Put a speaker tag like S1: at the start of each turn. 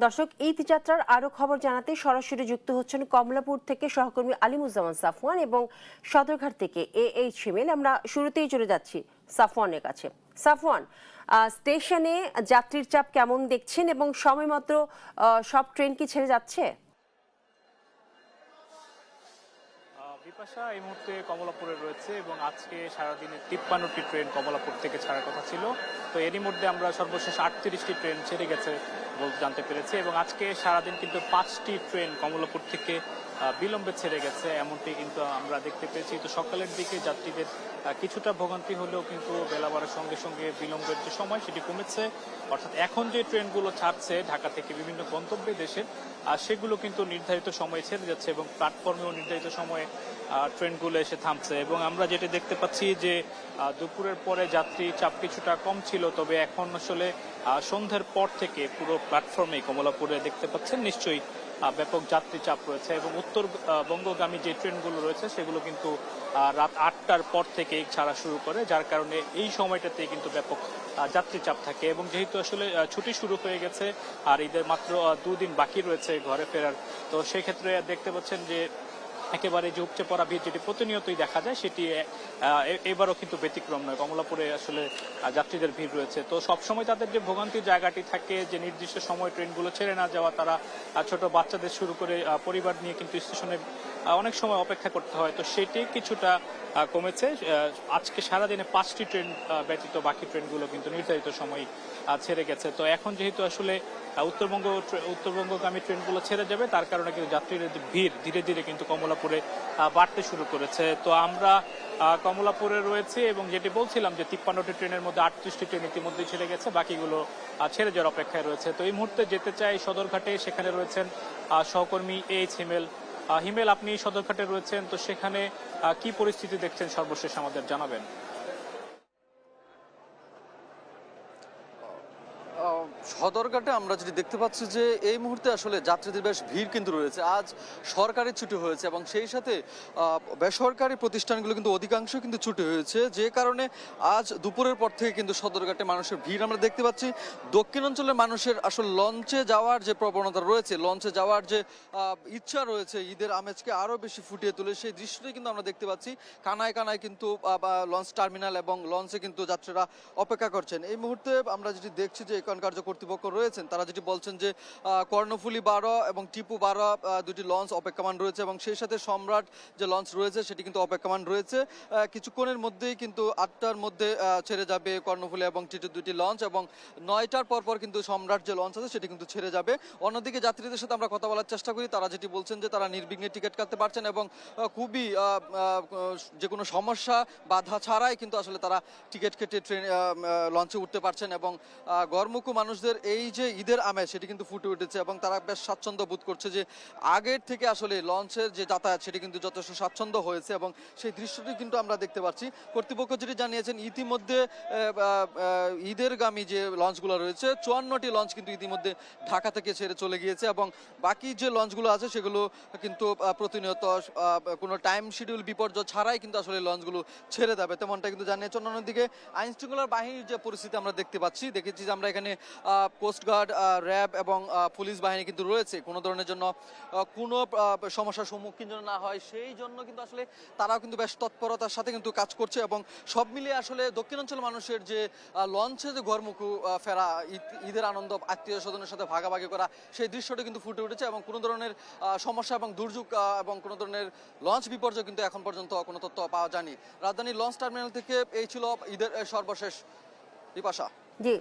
S1: দর্শক, ঈদ যাত্রার আরো খবর জানাতে সরাসরি যুক্ত হচ্ছেন কমলাপুর থেকে সহকর্মী আলিমুজ্জামান সাফওয়ান এবং সদরঘাট থেকে এইচ হিমেল। আমরা শুরুতেই চলে যাচ্ছি সাফওয়ানের কাছে। সাফওয়ান, স্টেশনে যাত্রীর চাপ কেমন দেখছেন এবং সময় মতো সব ট্রেন কি ছেড়ে যাচ্ছে?
S2: বিপাশা এই মুহূর্তে কমলাপুরে রয়েছে এবং আজকে সারাদিনে 53টি ট্রেন কমলাপুর থেকে ছাড়ার কথা ছিল। তো এরই মধ্যে আমরা সর্বশেষ 38টি ট্রেন ছেড়ে গেছে বলতে জানতে পেরেছি এবং আজকে সারাদিন কিন্তু 5টি ট্রেন কমলাপুর থেকে বিলম্বে ছেড়ে গেছে, এমনটি কিন্তু আমরা দেখতে পেয়েছি। তো সকালের দিকে যাত্রীদের কিছুটা ভোগান্তি হলেও কিন্তু বেলা বাড়ার সঙ্গে সঙ্গে বিলম্বের যে সময় সেটি কমেছে। অর্থাৎ এখন যে ট্রেনগুলো ছাড়ছে ঢাকা থেকে বিভিন্ন গন্তব্যে দেশের, সেগুলো কিন্তু নির্ধারিত সময়ে ছেড়ে যাচ্ছে এবং প্ল্যাটফর্মেও নির্ধারিত সময়ে ট্রেনগুলো এসে থামছে। এবং আমরা যেটা দেখতে পাচ্ছি যে দুপুরের পরে যাত্রী চাপ কিছুটা কম ছিল, তবে এখন আসলে সন্ধ্যার পর থেকে পুরো প্ল্যাটফর্মে কমলাপুরে দেখতে পাচ্ছেন নিশ্চয়ই ব্যাপক যাত্রী চাপ রয়েছে এবং উত্তরবঙ্গগামী যে ট্রেনগুলো রয়েছে সেগুলো কিন্তু রাত 8টার পর থেকেই ছাড়া শুরু করে, যার কারণে এই সময়টাতে কিন্তু ব্যাপক যাত্রী চাপ থাকে। এবং যেহেতু আসলে ছুটি শুরু হয়ে গেছে আর ঈদের মাত্র 2 দিন বাকি রয়েছে ঘরে ফেরার, তো সেক্ষেত্রে দেখতে পাচ্ছেন যে একেবারে যে উপচে পড়া ভিড় যেটি প্রতিনিয়তই দেখা যায় সেটি এবারও কিন্তু ব্যতিক্রম নয়। কমলাপুরে আসলে যাত্রীদের ভিড় রয়েছে। তো সবসময় তাদের যে ভোগান্তির জায়গাটি থাকে যে নির্দিষ্ট সময় ট্রেনগুলো ছেড়ে না যাওয়া, তারা ছোট বাচ্চাদের শুরু করে পরিবার নিয়ে কিন্তু স্টেশনে অনেক সময় অপেক্ষা করতে হয়। তো সেটি কিছুটা কমেছে। আজকে সারাদিনে 5টি ট্রেন ব্যতীত বাকি ট্রেনগুলো কিন্তু নির্ধারিত সময় ছেড়ে গেছে। তো এখন যেহেতু আসলে উত্তরবঙ্গগামী ট্রেনগুলো ছেড়ে যাবে, তার কারণে কিন্তু যাত্রীদের ভিড় ধীরে ধীরে কিন্তু কমলাপুরে বাড়তে শুরু করেছে। তো আমরা কমলাপুরে রয়েছে এবং যেটি বলছিলাম যে 53টি ট্রেনের মধ্যে 38টি ট্রেন ইতিমধ্যেই ছেড়ে গেছে, বাকিগুলো ছেড়ে যাওয়ার অপেক্ষায় রয়েছে। তো এই মুহূর্তে যেতে চাই সদরঘাটে, সেখানে রয়েছেন সহকর্মী এইচ হিমেল। হিমেল, আপনি সদরঘাটে রয়েছেন, তো সেখানে কি পরিস্থিতি দেখছেন সর্বশেষ আমাদের জানাবেন।
S3: সদরঘাটে আমরা যেটি দেখতে পাচ্ছি যে এই মুহূর্তে আসলে যাত্রীদের বেশ ভিড় কিন্তু রয়েছে। আজ সরকারি ছুটি হয়েছে এবং সেই সাথে বেসরকারি প্রতিষ্ঠানগুলো কিন্তু অধিকাংশ কিন্তু ছুটি হয়েছে, যে কারণে আজ দুপুরের পর থেকে কিন্তু সদরঘাটে মানুষের ভিড় আমরা দেখতে পাচ্ছি। দক্ষিণাঞ্চলের মানুষের আসলে লঞ্চে যাওয়ার যে প্রবণতা রয়েছে, লঞ্চে যাওয়ার যে ইচ্ছা রয়েছে, ঈদের আমেজকে আরও বেশি ফুটিয়ে তোলে, সেই দৃশ্যটাই কিন্তু আমরা দেখতে পাচ্ছি। কানায় কানায় কিন্তু লঞ্চ টার্মিনাল এবং লঞ্চে কিন্তু যাত্রীরা অপেক্ষা করছেন। এই মুহূর্তে আমরা যেটি দেখছি যে এখানকার যে কর্তৃপক্ষ রয়েছেন তারা যেটি বলছেন যে কর্ণফুলী 12 এবং টিপু 12 দুটি লঞ্চ অপেক্ষমান রয়েছে এবং সেই সাথে সম্রাট যে লঞ্চ রয়েছে সেটি কিন্তু অপেক্ষমান রয়েছে। কিছুক্ষণের মধ্যেই কিন্তু 8টার মধ্যে ছেড়ে যাবে কর্ণফুলী এবং টিপু দুটি লঞ্চ এবং 9টার পর কিন্তু সম্রাট যে লঞ্চ আছে সেটি কিন্তু ছেড়ে যাবে। অন্যদিকে যাত্রীদের সাথে আমরা কথা বলার চেষ্টা করি, তারা যেটি বলছেন যে তারা নির্বিঘ্নে টিকিট কাটতে পারছেন এবং খুবই যে কোনো সমস্যা বাধা ছাড়াই কিন্তু আসলে তারা টিকিট কেটে ট্রেন লঞ্চে উঠতে পারছেন এবং গরমুখু মানুষদের এই যে ঈদের আমেজ সেটি কিন্তু ফুটে উঠেছে এবং তারা বেশ স্বাচ্ছন্দ্য বোধ করছে যে আগের থেকে আসলে লঞ্চের যে যাতায়াত সেটি কিন্তু যথেষ্ট স্বাচ্ছন্দ্য হয়েছে এবং সেই দৃশ্যটি কিন্তু আমরা দেখতে পাচ্ছি। কর্তৃপক্ষ যেটি জানিয়েছেন ইতিমধ্যে ঈদেরগামী যে লঞ্চগুলো রয়েছে 54টি লঞ্চ কিন্তু ইতিমধ্যে ঢাকা থেকে ছেড়ে চলে গিয়েছে এবং বাকি যে লঞ্চগুলো আছে সেগুলো কিন্তু প্রতিনিয়ত কোনো টাইম শিডিউল বিপর্যয় ছাড়াই কিন্তু আসলে লঞ্চগুলো ছেড়ে দেবে, তেমনটা কিন্তু জানিয়েছেন। অন্যদিকে আইন শৃঙ্খলা বাহিনীর যে পরিস্থিতি আমরা দেখেছি যে আমরা এখানে কোস্টগার্ড, র্যাব এবং পুলিশ বাহিনী কিন্তু রয়েছে কোনো ধরনের জন্য কোনো সমস্যার সম্মুখীন যেন না হয় সেই জন্য কিন্তু আসলে তারাও কিন্তু বেশ তৎপরতার সাথে কিন্তু কাজ করছে এবং সব মিলিয়ে আসলে দক্ষিণাঞ্চল মানুষের যে লঞ্চে যে ঘরমুখু ফেরা, ঈদের আনন্দ আত্মীয় স্বজনের সাথে ভাগাভাগি করা, সেই দৃশ্যটা কিন্তু ফুটে উঠেছে এবং কোনো ধরনের সমস্যা এবং দুর্যোগ এবং কোনো ধরনের লঞ্চ বিপর্যয় কিন্তু এখন পর্যন্ত কোনো তথ্য পাওয়া যায়নি। রাজধানীর লঞ্চ টার্মিনাল থেকে এই ছিল ঈদের সর্বশেষ বিপাশা।
S1: জি।